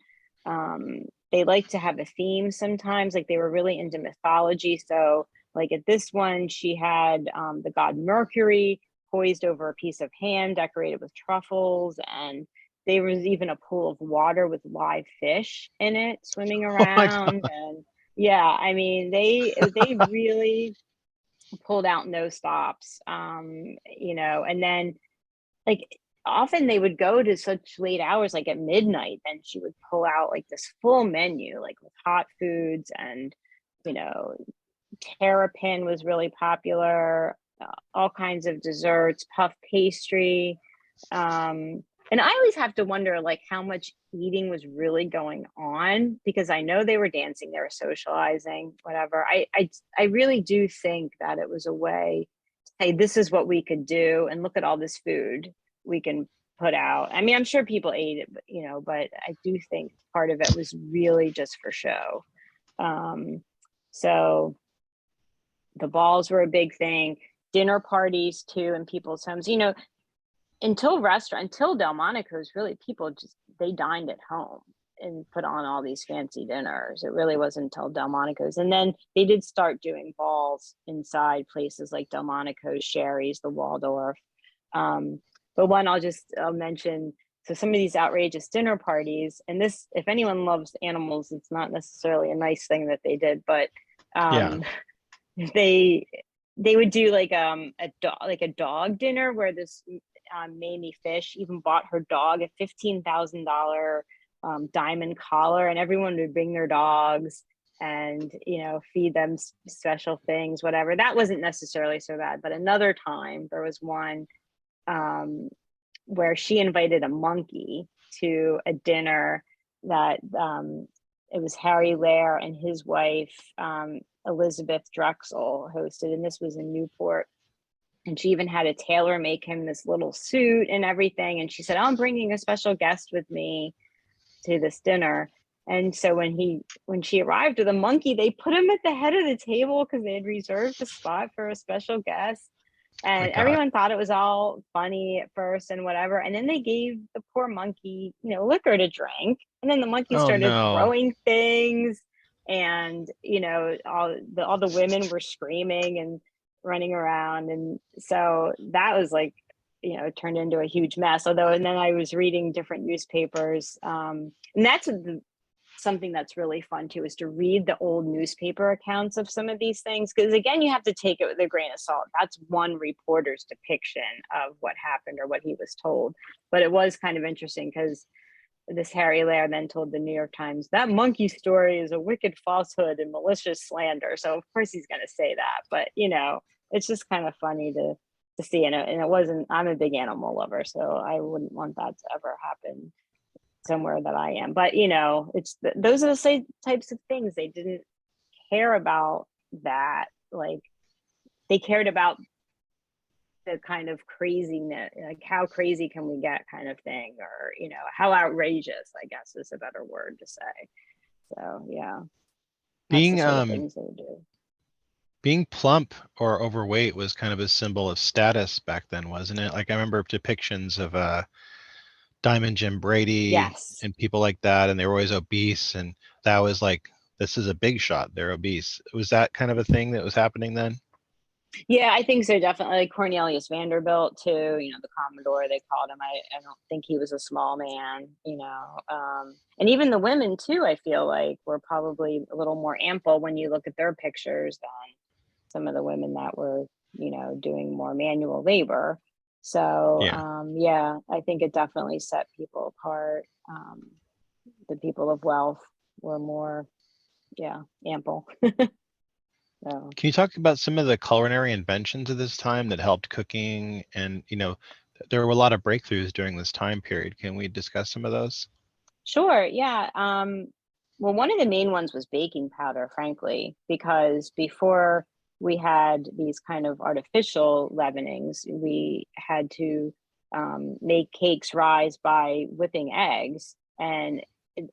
they like to have a theme sometimes. Like they were really into mythology. So like at this one, she had the god Mercury poised over a piece of ham decorated with truffles, and there was even a pool of water with live fish in it swimming around. And yeah, I mean, they really pulled out no stops, and then like often they would go to such late hours, like at midnight, then she would pull out like this full menu, like with hot foods, and terrapin was really popular, all kinds of desserts, puff pastry. And I always have to wonder like how much eating was really going on, because I know they were dancing, they were socializing, whatever. I really do think that it was a way to say, this is what we could do, and look at all this food we can put out. I mean, I'm sure people ate it, but I do think part of it was really just for show. So the balls were a big thing, dinner parties too in people's homes. Until Delmonico's, really people they dined at home and put on all these fancy dinners. It really wasn't until Delmonico's. And then they did start doing balls inside places like Delmonico's, Sherry's, the Waldorf. But one I'll mention, so some of these outrageous dinner parties, and this, if anyone loves animals, it's not necessarily a nice thing that they did, but they would do like a dog dinner where this Mamie Fish even bought her dog a $15,000 diamond collar, and everyone would bring their dogs and feed them special things, whatever. That wasn't necessarily so bad. But another time there was one where she invited a monkey to a dinner that it was Harry Lair and his wife Elizabeth Drexel hosted, and this was in Newport. And she even had a tailor make him this little suit and everything. And she said, "Oh, I'm bringing a special guest with me to this dinner." And so when she arrived with a monkey, they put him at the head of the table because they had reserved a spot for a special guest. My And God. everyone thought it was all funny at first and whatever. And then they gave the poor monkey, liquor to drink. And then the monkey Oh started no. throwing things. And, all the women were screaming and running around. And so that was like, turned into a huge mess. And then I was reading different newspapers. And that's something that's really fun too, is to read the old newspaper accounts of some of these things, because again, you have to take it with a grain of salt. That's one reporter's depiction of what happened or what he was told, but it was kind of interesting because this Harry Lair then told the New York Times that monkey story is a wicked falsehood and malicious slander. So of course he's going to say that, but it's just kind of funny to see. And it wasn't, I'm a big animal lover, so I wouldn't want that to ever happen somewhere that I am. But it's those are the same types of things. They didn't care about that. Like, they cared about the kind of craziness, like how crazy can we get kind of thing, or how outrageous, I guess is a better word to say. So yeah, that's the Being sort of things they would do. being plump or overweight was kind of a symbol of status back then, wasn't it? Like I remember depictions of Diamond Jim Brady Yes. and people like that, and they were always obese, and that was like, this is a big shot, they're obese. Was that kind of a thing that was happening then? Yeah, I think so, definitely. Like Cornelius Vanderbilt too, the Commodore, they called him. I don't think he was a small man, and even the women too, I feel like were probably a little more ample when you look at their pictures than some of the women that were, doing more manual labor. So Yeah. yeah, I think it definitely set people apart. The people of wealth were more, yeah, ample. So Can you talk about some of the culinary inventions of this time that helped cooking? And, there were a lot of breakthroughs during this time period. Can we discuss some of those? sure, yeah. Well, one of the main ones was baking powder, frankly, because before we had these kind of artificial leavenings, we had to make cakes rise by whipping eggs. And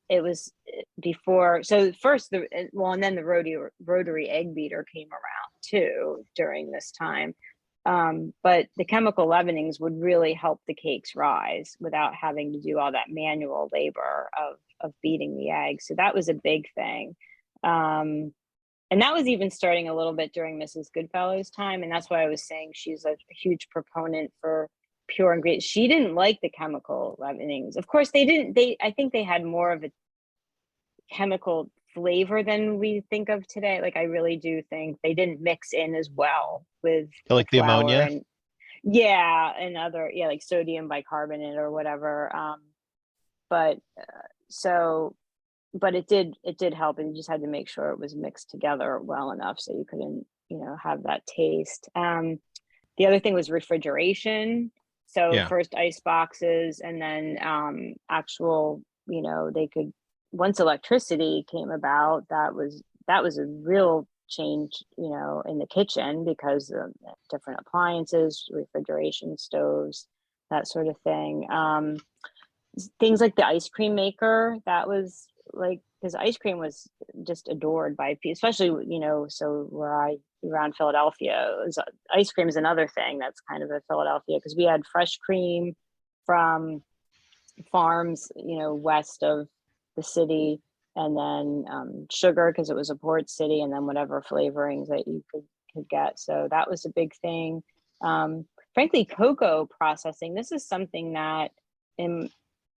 it was before, so first, and then the rotary egg beater came around too during this time. But the chemical leavenings would really help the cakes rise without having to do all that manual labor of beating the eggs. So that was a big thing. And that was even starting a little bit during Mrs. Goodfellow's time. And that's why I was saying she's a huge proponent for pure ingredients. She didn't like the chemical leavenings. Of course, I think they had more of a chemical flavor than we think of today. Like, I really do think they didn't mix in as well with the Like the flour ammonia? and yeah, and other, yeah, like sodium bicarbonate or whatever. But so, but it did help, and you just had to make sure it was mixed together well enough so you couldn't, have that taste. The other thing was refrigeration. So Yeah. first ice boxes, and then actual, they could, once electricity came about, that was a real change, in the kitchen, because of different appliances, refrigeration stoves, that sort of thing. Things like the ice cream maker, that was like, because ice cream was just adored by people, especially, so where I around Philadelphia, ice cream is another thing that's kind of a Philadelphia, because we had fresh cream from farms, west of the city, and then sugar, because it was a port city, and then whatever flavorings that you could get. So that was a big thing. Frankly, cocoa processing. This is something that, in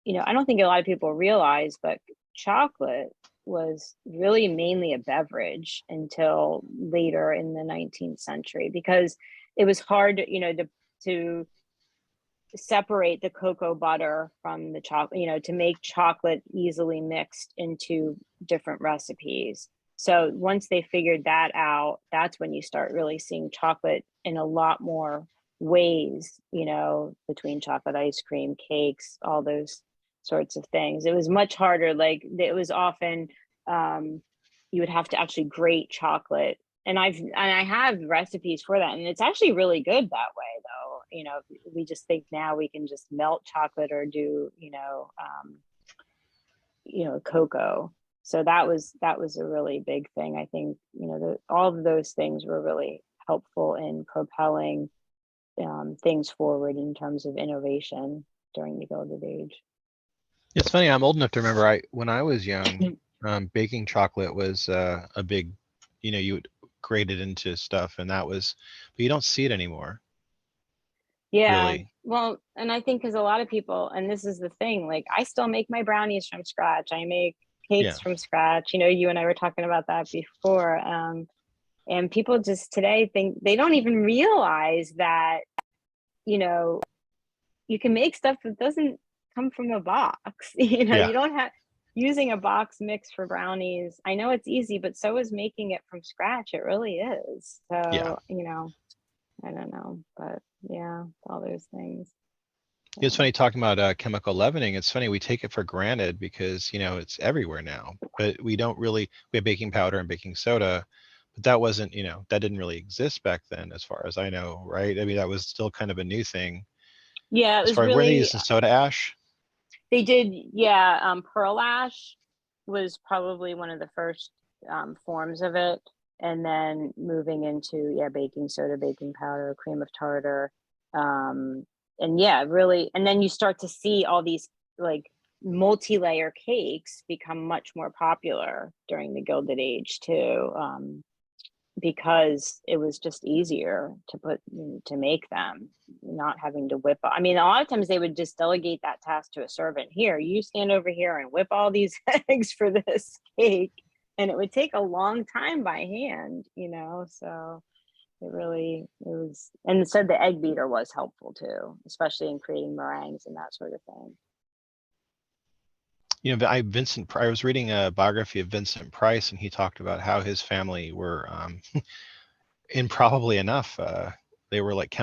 I don't think a lot of people realize, but chocolate was really mainly a beverage until later in the 19th century, because it was hard, to separate the cocoa butter from the chocolate, to make chocolate easily mixed into different recipes. So once they figured that out, that's when you start really seeing chocolate in a lot more ways, between chocolate ice cream, cakes, all those sorts of things. It was much harder. Like, it was often, you would have to actually grate chocolate. And I have recipes for that, and it's actually really good that way, though. We just think now we can just melt chocolate or do, cocoa. So that was a really big thing. I think, all of those things were really helpful in propelling things forward in terms of innovation during the Gilded Age. It's funny, I'm old enough to remember when I was young, baking chocolate was a big, you would grate it into stuff, and but you don't see it anymore, Yeah, really. well, and I think because a lot of people, and this is the thing, like I still make my brownies from scratch. I make Yeah, cakes from scratch. You and I were talking about that before. And people just today think they don't even realize that, you know, you can make stuff that doesn't come from a box. yeah, You don't have using a box mix for brownies. I know it's easy, but so is making it from scratch. It really is. yeah. So, I don't know, but yeah, all those things. It's So, funny talking about chemical leavening. It's funny we take it for granted because it's everywhere now, but we don't really. We have baking powder and baking soda, but that wasn't that didn't really exist back then, as far as I know, right? I mean, that was still kind of a new thing. yeah, it As was far as were they really, using soda ash? they did, yeah, pearl ash was probably one of the first forms of it. And then moving into, yeah, baking soda, baking powder, cream of tartar. Um, and yeah, really. And then you start to see all these like multi-layer cakes become much more popular during the Gilded Age too. Because it was just easier to make them, not having to whip. I mean, a lot of times they would just delegate that task to a servant. Here, you stand over here and whip all these eggs for this cake, and it would take a long time by hand. So it was, and said the egg beater was helpful too, especially in creating meringues and that sort of thing. I was reading a biography of Vincent Price, and he talked about how his family were, improbably enough, they were like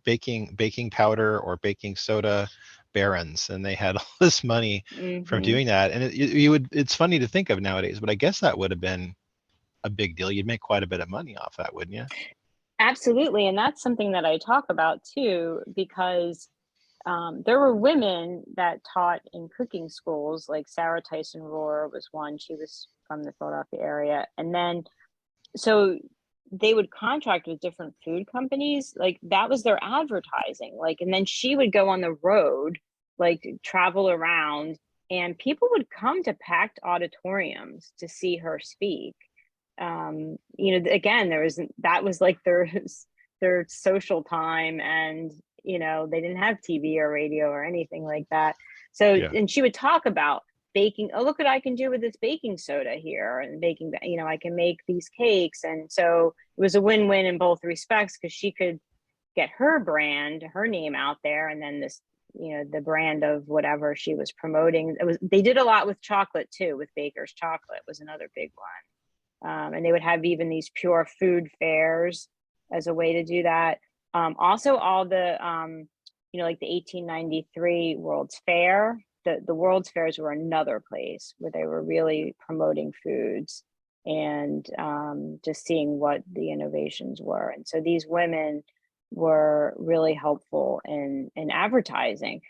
baking powder or baking soda barons, and they had all this money from Mm-hmm. doing that. And it's funny to think of nowadays, but I guess that would have been a big deal. You'd make quite a bit of money off that, wouldn't you? Absolutely, and that's something that I talk about too, because there were women that taught in cooking schools, like Sarah Tyson Rohr was one. She was from the Philadelphia area. And then, so they would contract with different food companies. Like that was their advertising. Like, and then she would go on the road, like travel around, and people would come to packed auditoriums to see her speak. Again, that was like their social time, and they didn't have TV or radio or anything like that. So, Yeah. and she would talk about baking. Oh, look what I can do with this baking soda here, and baking. I can make these cakes, and so it was a win-win in both respects because she could get her brand, her name out there, and then the brand of whatever she was promoting. They did a lot with chocolate too, with Baker's Chocolate was another big one. And they would have even these pure food fairs as a way to do that. Also, all the, like the 1893 World's Fair, the World's Fairs were another place where they were really promoting foods and just seeing what the innovations were. And so these women were really helpful in advertising.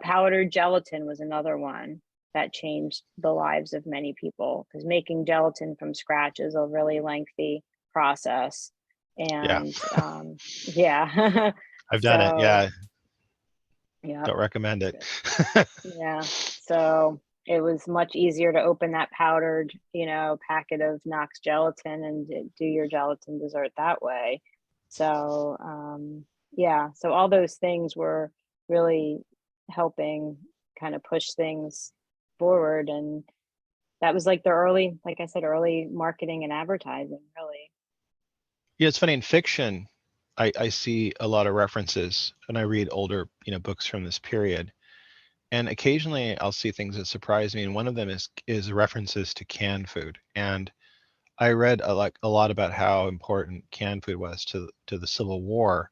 Powdered gelatin was another one that changed the lives of many people, because making gelatin from scratch is a really lengthy process. Yeah. And yeah. I've done it. So Yeah. yeah, Don't recommend it. yeah. So it was much easier to open that powdered, packet of Knox gelatin and do your gelatin dessert that way. So yeah, so all those things were really helping kind of push things forward. And that was like like I said, early marketing and advertising, really. Yeah, it's funny in fiction. I see a lot of references, and I read older books from this period, and occasionally I'll see things that surprise me. And one of them is references to canned food. And I read a lot about how important canned food was to the Civil War,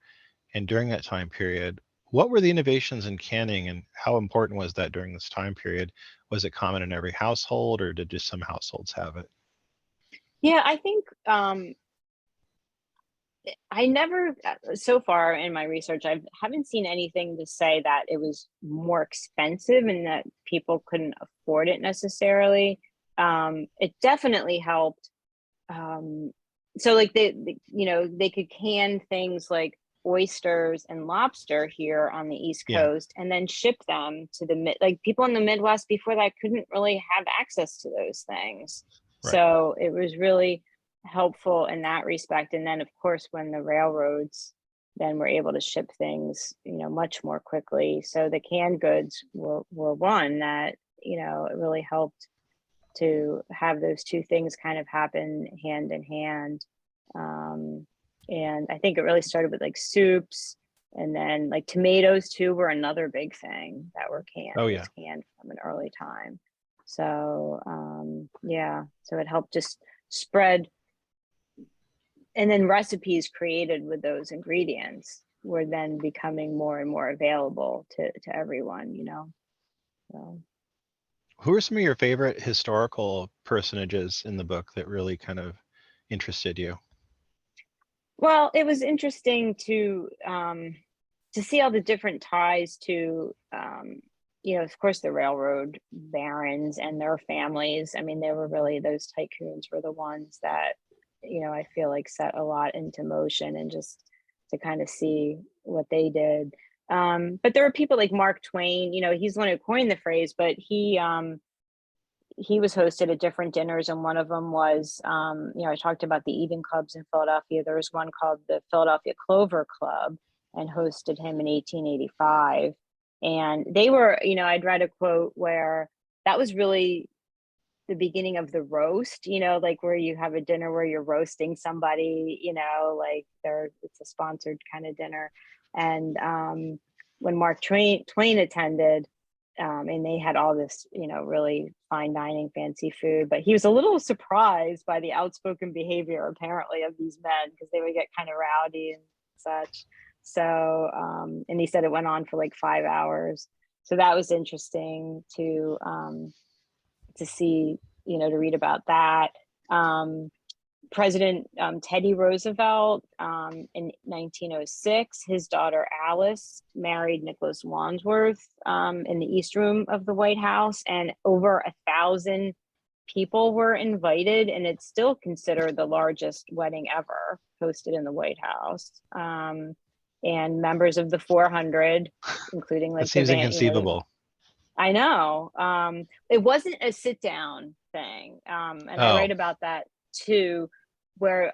and during that time period. What were the innovations in canning, and how important was that during this time period? Was it common in every household, or did just some households have it? Yeah, I think I never, so far in my research, I haven't seen anything to say that it was more expensive and that people couldn't afford it necessarily. It definitely helped. So like they could can things like oysters and lobster here on the East Yeah. Coast, and then ship them to like people in the Midwest before that couldn't really have access to those things. Right. So it was really helpful in that respect. And then of course, when the railroads then were able to ship things, much more quickly. So the canned goods were one that, it really helped to have those two things kind of happen hand in hand. And I think it really started with like soups, and then like tomatoes too were another big thing that were canned. Oh, yeah. Was canned from an early time. So yeah, so it helped just spread. And then recipes created with those ingredients were then becoming more and more available to everyone, So. Who are some of your favorite historical personages in the book that really kind of interested you? Well, it was interesting to see all the different ties to, of course, the railroad barons and their families. I mean, they were really, those tycoons were the ones that, I feel like set a lot into motion, and just to kind of see what they did. But there were people like Mark Twain, he's the one who coined the phrase, but he was hosted at different dinners, and one of them was, I talked about the eating clubs in Philadelphia. There was one called the Philadelphia Clover Club, and hosted him in 1885. And they were, I'd read a quote where that was really the beginning of the roast, like where you have a dinner where you're roasting somebody, like it's a sponsored kind of dinner. And when Mark Twain attended, and they had all this, really fine dining, fancy food, but he was a little surprised by the outspoken behavior, apparently, of these men, because they would get kind of rowdy and such. So, and he said it went on for like 5 hours. So that was interesting to see, to read about that. President Teddy Roosevelt, in 1906, his daughter Alice married Nicholas Wadsworth in the East Room of the White House, and over 1,000 people were invited, and it's still considered the largest wedding ever hosted in the White House. And members of the 400, including like that seems inconceivable. I know. It wasn't a sit down thing, and I write about that too, where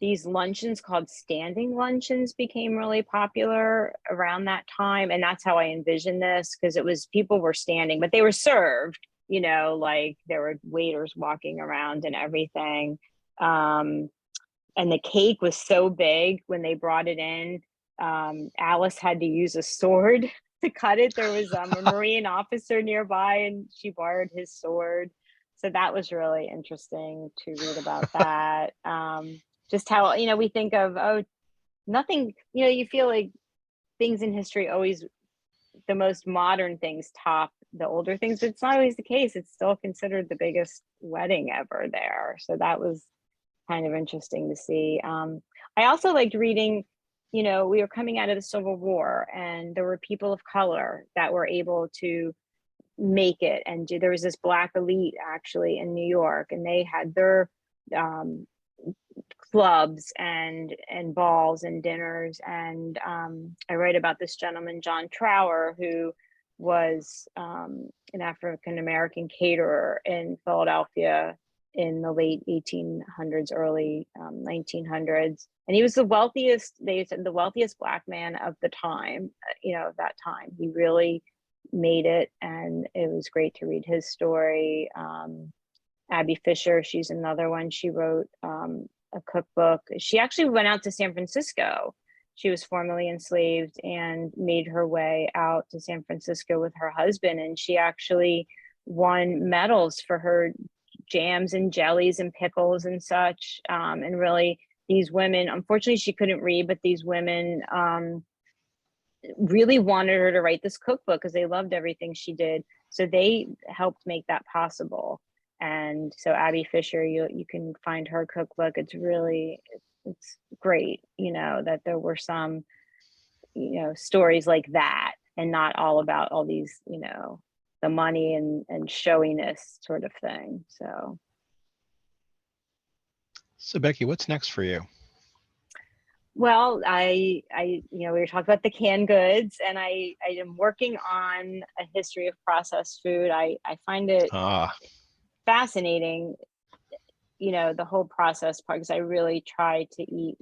these luncheons called standing luncheons became really popular around that time. And that's how I envisioned this, because it was people were standing, but they were served, like there were waiters walking around and everything. And the cake was so big when they brought it in, Alice had to use a sword to cut it. There was a Marine officer nearby, and she borrowed his sword. So that was really interesting to read about that. Just how, we think of, nothing, you feel like things in history always, the most modern things top the older things, but it's not always the case. It's still considered the biggest wedding ever there. So that was kind of interesting to see. I also liked reading, we were coming out of the Civil War, and there were people of color that were able to make it. And there was this Black elite actually in New York, and they had their clubs and balls and dinners. And I write about this gentleman, John Trower, who was an African-American caterer in Philadelphia in the late 1800s, early 1900s. And he was the wealthiest, they said the wealthiest Black man of the time, of that time. He really made it, and it was great to read his story. Abby Fisher, she's another one. She wrote a cookbook. She actually went out to San Francisco. She was formerly enslaved and made her way out to San Francisco with her husband, and she actually won medals for her jams and jellies and pickles and such. And really, these women, unfortunately she couldn't read, but these women really wanted her to write this cookbook because they loved everything she did. So they helped make that possible. And so Abby Fisher, you can find her cookbook. It's really, it's great, that there were some, stories like that, and not all about all these, the money and showiness sort of thing. So Becky, what's next for you? Well, we were talking about the canned goods, and I am working on a history of processed food. I find it Ah, fascinating, the whole process part, because I really try to eat,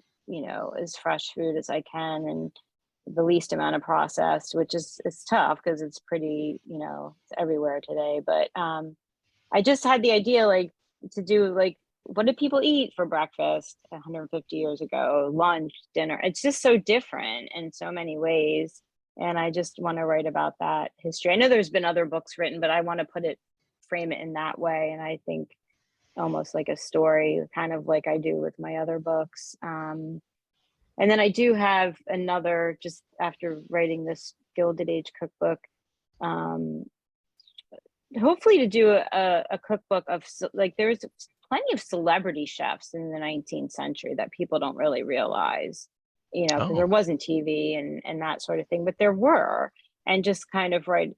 as fresh food as I can and the least amount of processed, which is it's tough because it's pretty, it's everywhere today. But I just had the idea like to do like what did people eat for breakfast 150 years ago, lunch, dinner. It's just so different in so many ways. And I just want to write about that history. I know there's been other books written, but I want to frame it in that way. And I think almost like a story, kind of like I do with my other books. And then I do have another, just after writing this Gilded Age cookbook, um, hopefully to do a cookbook of like there's plenty of celebrity chefs in the 19th century that people don't really realize, because oh, there wasn't TV and that sort of thing, but there were. And just kind of write,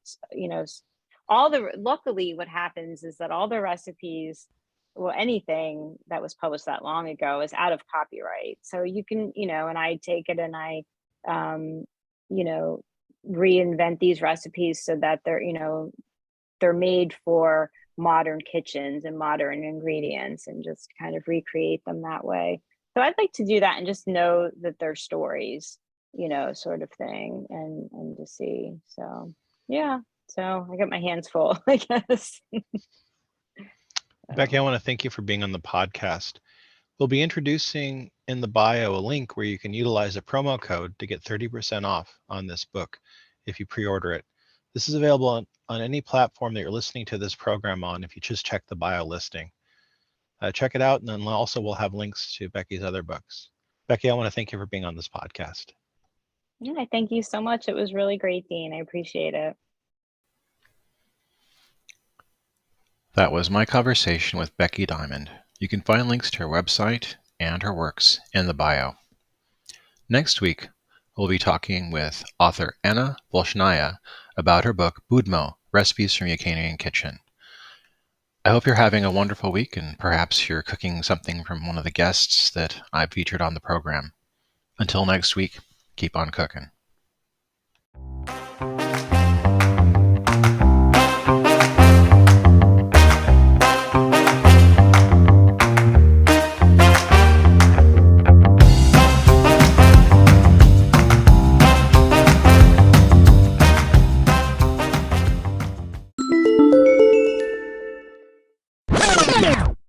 luckily what happens is that all the recipes, well, anything that was published that long ago is out of copyright. So you can, and I take it and I, um, you know, reinvent these recipes so that they're made for modern kitchens and modern ingredients and just kind of recreate them that way. So I'd like to do that and just know that they're stories, sort of thing, and to see. So yeah. So I got my hands full, I guess. Becky, I So want to thank you for being on the podcast. We'll be introducing in the bio a link where you can utilize a promo code to get 30% off on this book if you pre-order it. This is available on any platform that you're listening to this program on if you just check the bio listing. Check it out, and then also we'll have links to Becky's other books. Becky, I want to thank you for being on this podcast. yeah, thank you so much. It was really great, Dean. I appreciate it. That was my conversation with Becky Diamond. You can find links to her website and her works in the bio. Next week, we'll be talking with author Anna Volshnaya about her book Budmo, Recipes from Ukrainian Kitchen. I hope you're having a wonderful week, and perhaps you're cooking something from one of the guests that I've featured on the program. Until next week, keep on cooking.